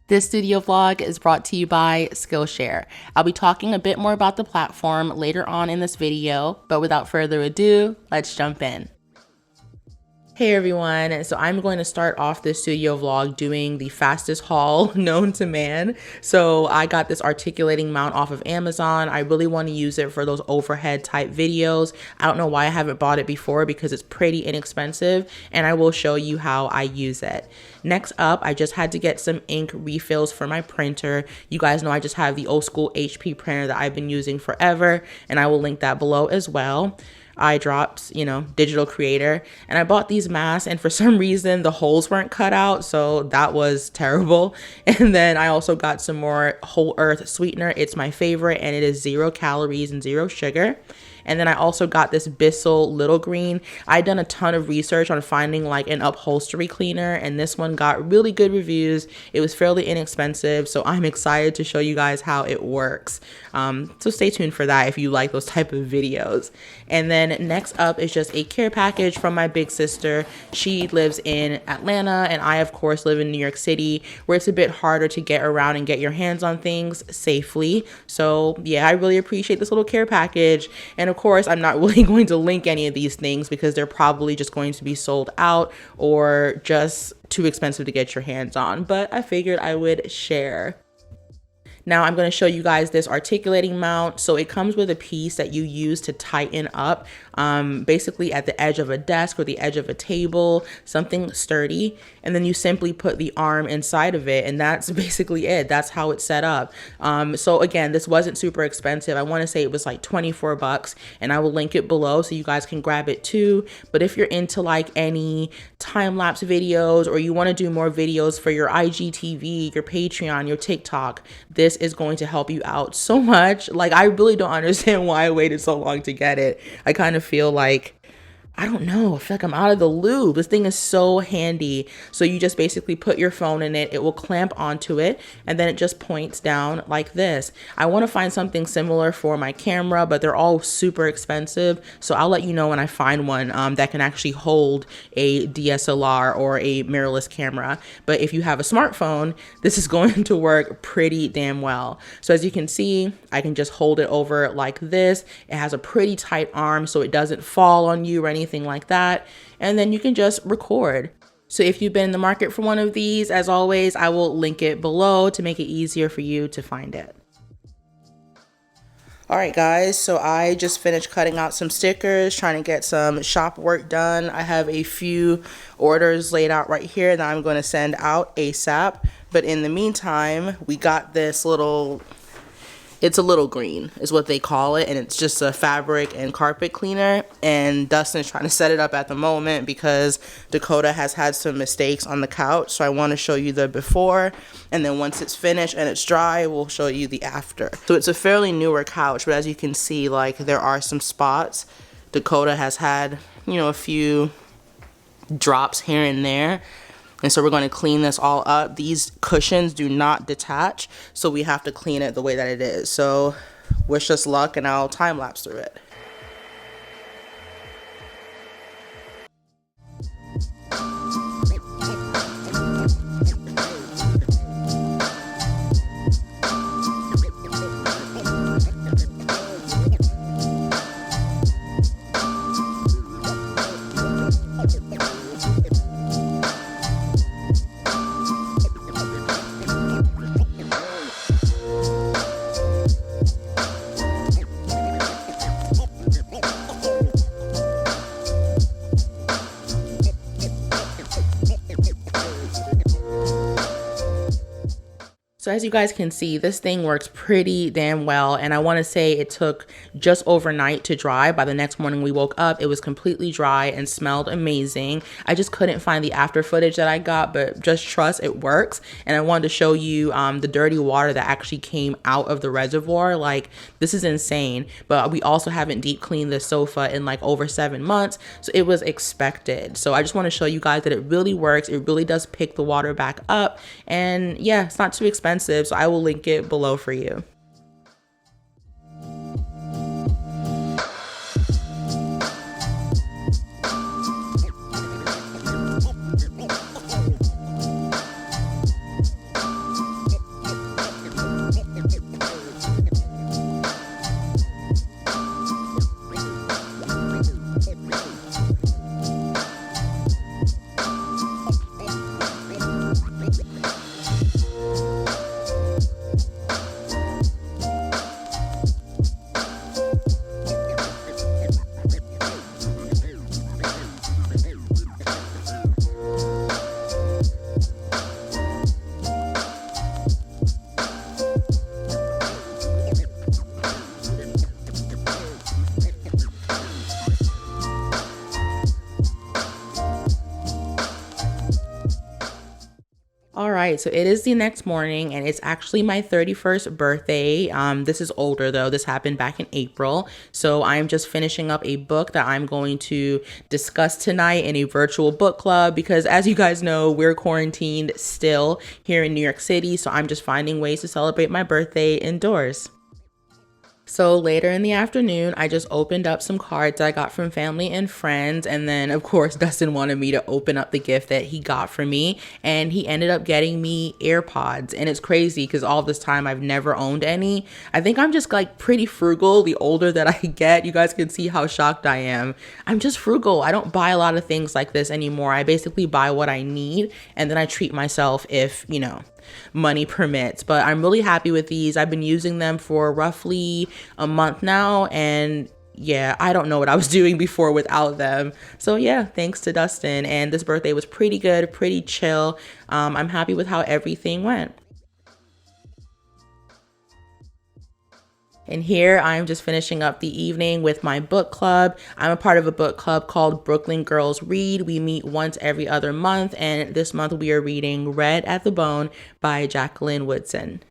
This studio vlog is brought to you by Skillshare. I'll be talking a bit more about the platform later on in this video, but without further ado, let's jump in. Hey everyone, so I'm going to start off this studio vlog doing the fastest haul known to man. So I got this articulating mount off of Amazon. I really want to use it for those overhead type videos. I don't know why I haven't bought it before because it's pretty inexpensive, and I will show you how I use it. Next up, I just had to get some ink refills for my printer. You guys know I just have the old school HP printer that I've been using forever, and I will link that below as well. Eye drops, digital creator, and I bought these masks, and for some reason the holes weren't cut out, so that was terrible. And then I also got some more whole earth sweetener. It's my favorite, and it is 0 calories and 0 sugar. And then I also got this Bissell Little Green. I'd done a ton of research on finding like an upholstery cleaner, and this one got really good reviews. It was fairly inexpensive, so I'm excited to show you guys how it works. So stay tuned for that if you like those type of videos. And then next up is just a care package from my big sister. She lives in Atlanta, and I of course live in New York City, where it's a bit harder to get around and get your hands on things safely. So yeah, I really appreciate this little care package. And of course, I'm not really going to link any of these things because they're probably just going to be sold out or just too expensive to get your hands on, but I figured I would share. Now I'm going to show you guys this articulating mount. So it comes with a piece that you use to tighten up basically at the edge of a desk or the edge of a table, something sturdy. And then you simply put the arm inside of it, and that's basically it. That's how it's set up. So again, this wasn't super expensive. I want to say it was like 24 bucks, and I will link it below so you guys can grab it too. But if you're into like any time-lapse videos, or you want to do more videos for your IGTV, your Patreon, your TikTok, this is going to help you out so much. Like, I really don't understand why I waited so long to get it. I kind of feel like, I don't know, I feel like I'm out of the loop. This thing is so handy. So you just basically put your phone in it, it will clamp onto it, and then it just points down like this. I want to find something similar for my camera, but they're all super expensive. So I'll let you know when I find one that can actually hold a DSLR or a mirrorless camera. But if you have a smartphone, this is going to work pretty damn well. So as you can see, I can just hold it over like this. It has a pretty tight arm so it doesn't fall on you or anything like that, and then you can just record. So if you've been in the market for one of these, as always, I will link it below to make it easier for you to find it. All right, guys, so I just finished cutting out some stickers, trying to get some shop work done. I have a few orders laid out right here that I'm going to send out ASAP, but in the meantime, we got this little, it's a little green is what they call it, and it's just a fabric and carpet cleaner, and Dustin's trying to set it up at the moment because Dakota has had some mistakes on the couch. So I want to show you the before, and then once it's finished and it's dry, we'll show you the after. So it's a fairly newer couch, but as you can see, like, there are some spots. Dakota has had, a few drops here and there. And so we're going to clean this all up. These cushions do not detach, so we have to clean it the way that it is. So wish us luck, and I'll time lapse through it. So as you guys can see, this thing works pretty damn well, and I want to say it took just overnight to dry. By the next morning we woke up, it was completely dry and smelled amazing. I just couldn't find the after footage that I got, but just trust it works. And I wanted to show you the dirty water that actually came out of the reservoir. Like, this is insane. But we also haven't deep cleaned the sofa in like over 7 months, so it was expected. So I just want to show you guys that it really works. It really does pick the water back up, and yeah, it's not too expensive. So I will link it below for you. right, so it is the next morning and it's actually my 31st birthday. This is older though. This happened back in April. So I'm just finishing up a book that I'm going to discuss tonight in a virtual book club because as you guys know, we're quarantined still here in New York City. So I'm just finding ways to celebrate my birthday indoors. So later in the afternoon, I just opened up some cards that I got from family and friends. And then, of course, Dustin wanted me to open up the gift that he got for me. And he ended up getting me AirPods. And it's crazy because all this time I've never owned any. I think I'm just like pretty frugal the older that I get. You guys can see how shocked I am. I'm just frugal. I don't buy a lot of things like this anymore. I basically buy what I need and then I treat myself if, money permits. But I'm really happy with these. I've been using them for roughly a month now, and yeah, I don't know what I was doing before without them. So yeah, thanks to Dustin. And this birthday was pretty good, pretty chill. I'm happy with how everything went. And here I'm just finishing up the evening with my book club. I'm a part of a book club called Brooklyn Girls Read. We meet once every other month, and this month we are reading Red at the Bone by Jacqueline Woodson.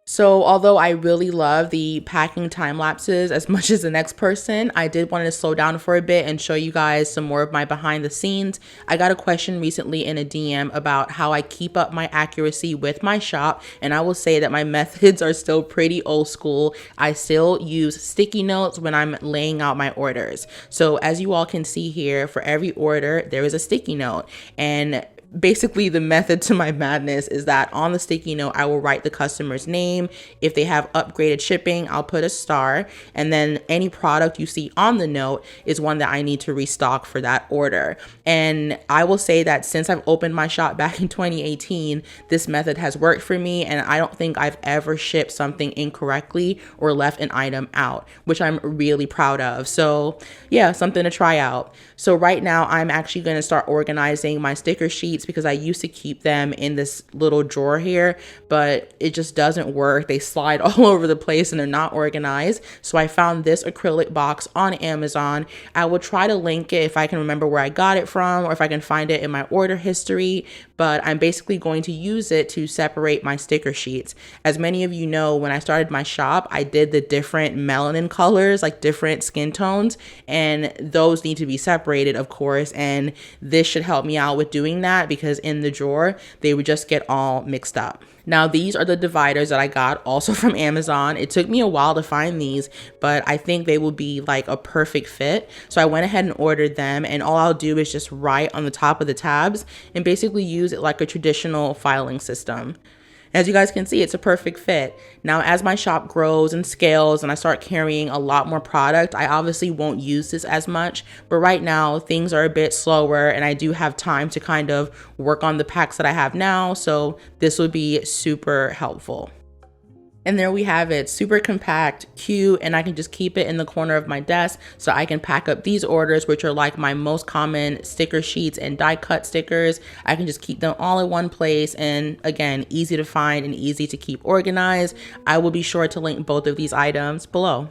So although I really love the packing time lapses as much as the next person, I did want to slow down for a bit and show you guys some more of my behind the scenes. I got a question recently in a DM about how I keep up my accuracy with my shop, and I will say that my methods are still pretty old school. I still use sticky notes when I'm laying out my orders. So as you all can see here, for every order, there is a sticky note. And basically the method to my madness is that on the sticky note, I will write the customer's name. If they have upgraded shipping, I'll put a star. And then any product you see on the note is one that I need to restock for that order. And I will say that since I've opened my shop back in 2018, this method has worked for me. And I don't think I've ever shipped something incorrectly or left an item out, which I'm really proud of. So yeah, something to try out. So right now I'm actually going to start organizing my sticker sheets because I used to keep them in this little drawer here, but it just doesn't work. They slide all over the place and they're not organized. So I found this acrylic box on Amazon. I will try to link it if I can remember where I got it from or if I can find it in my order history, but I'm basically going to use it to separate my sticker sheets. As many of you know, when I started my shop, I did the different melanin colors, like different skin tones, and those need to be separated, of course, and this should help me out with doing that because in the drawer, they would just get all mixed up. Now, these are the dividers that I got also from Amazon. It took me a while to find these, but I think they will be like a perfect fit. So I went ahead and ordered them, and all I'll do is just write on the top of the tabs and basically use it like a traditional filing system. As you guys can see, it's a perfect fit. Now, as my shop grows and scales and I start carrying a lot more product, I obviously won't use this as much, but right now things are a bit slower and I do have time to kind of work on the packs that I have now. So this would be super helpful. And there we have it, super compact, cute, and I can just keep it in the corner of my desk so I can pack up these orders, which are like my most common sticker sheets and die cut stickers. I can just keep them all in one place, and again, easy to find and easy to keep organized. I will be sure to link both of these items below.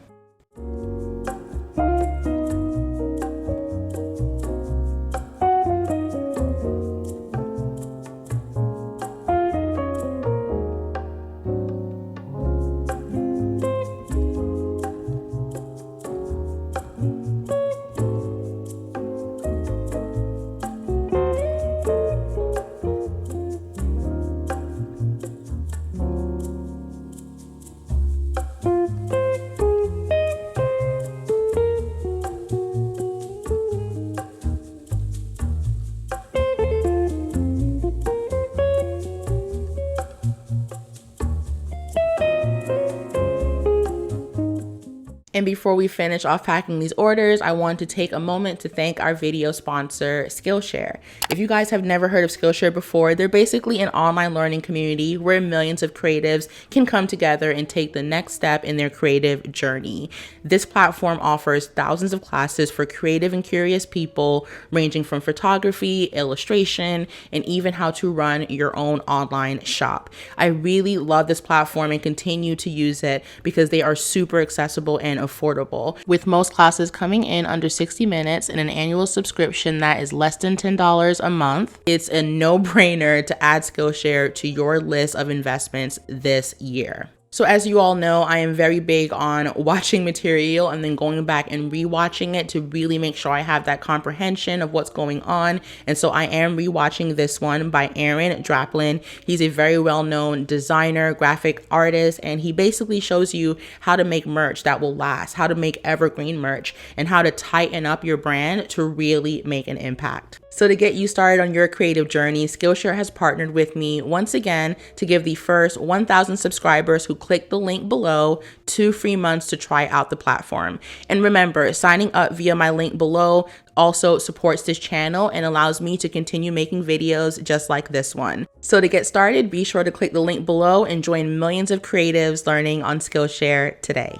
And before we finish off packing these orders, I want to take a moment to thank our video sponsor, Skillshare. If you guys have never heard of Skillshare before, they're basically an online learning community where millions of creatives can come together and take the next step in their creative journey. This platform offers thousands of classes for creative and curious people, ranging from photography, illustration, and even how to run your own online shop. I really love this platform and continue to use it because they are super accessible and affordable, with most classes coming in under 60 minutes and an annual subscription that is less than $10 a month. It's a no-brainer to add Skillshare to your list of investments this year. So as you all know, I am very big on watching material and then going back and rewatching it to really make sure I have that comprehension of what's going on. And so I am rewatching this one by Aaron Draplin. He's a very well-known designer, graphic artist, and he basically shows you how to make merch that will last, how to make evergreen merch, and how to tighten up your brand to really make an impact. So to get you started on your creative journey, Skillshare has partnered with me once again to give the first 1,000 subscribers who click the link below 2 free months to try out the platform. And remember, signing up via my link below also supports this channel and allows me to continue making videos just like this one. So to get started, be sure to click the link below and join millions of creatives learning on Skillshare today.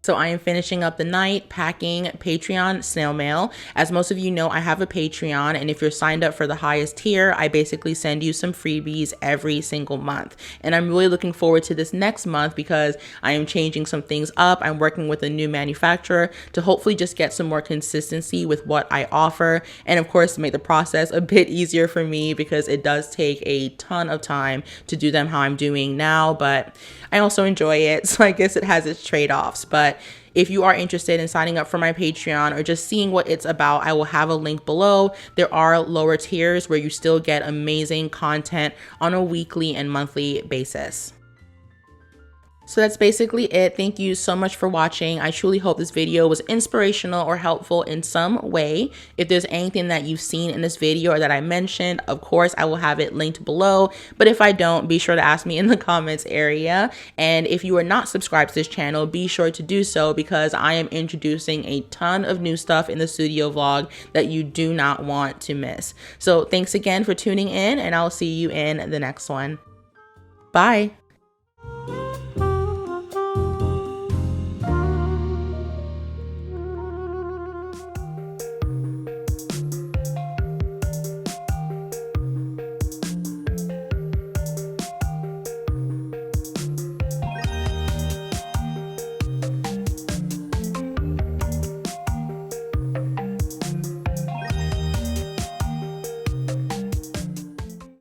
So I am finishing up the night packing Patreon snail mail. As most of you know, I have a Patreon, and if you're signed up for the highest tier, I basically send you some freebies every single month. And I'm really looking forward to this next month because I am changing some things up. I'm working with a new manufacturer to hopefully just get some more consistency with what I offer. And of course, to make the process a bit easier for me because it does take a ton of time to do them how I'm doing now, but I also enjoy it. So I guess it has its trade-offs. But But if you are interested in signing up for my Patreon or just seeing what it's about, I will have a link below. There are lower tiers where you still get amazing content on a weekly and monthly basis. So that's basically it. Thank you so much for watching. I truly hope this video was inspirational or helpful in some way. If there's anything that you've seen in this video or that I mentioned, of course, I will have it linked below. But if I don't, be sure to ask me in the comments area. And if you are not subscribed to this channel, be sure to do so because I am introducing a ton of new stuff in the studio vlog that you do not want to miss. So thanks again for tuning in, and I'll see you in the next one. Bye.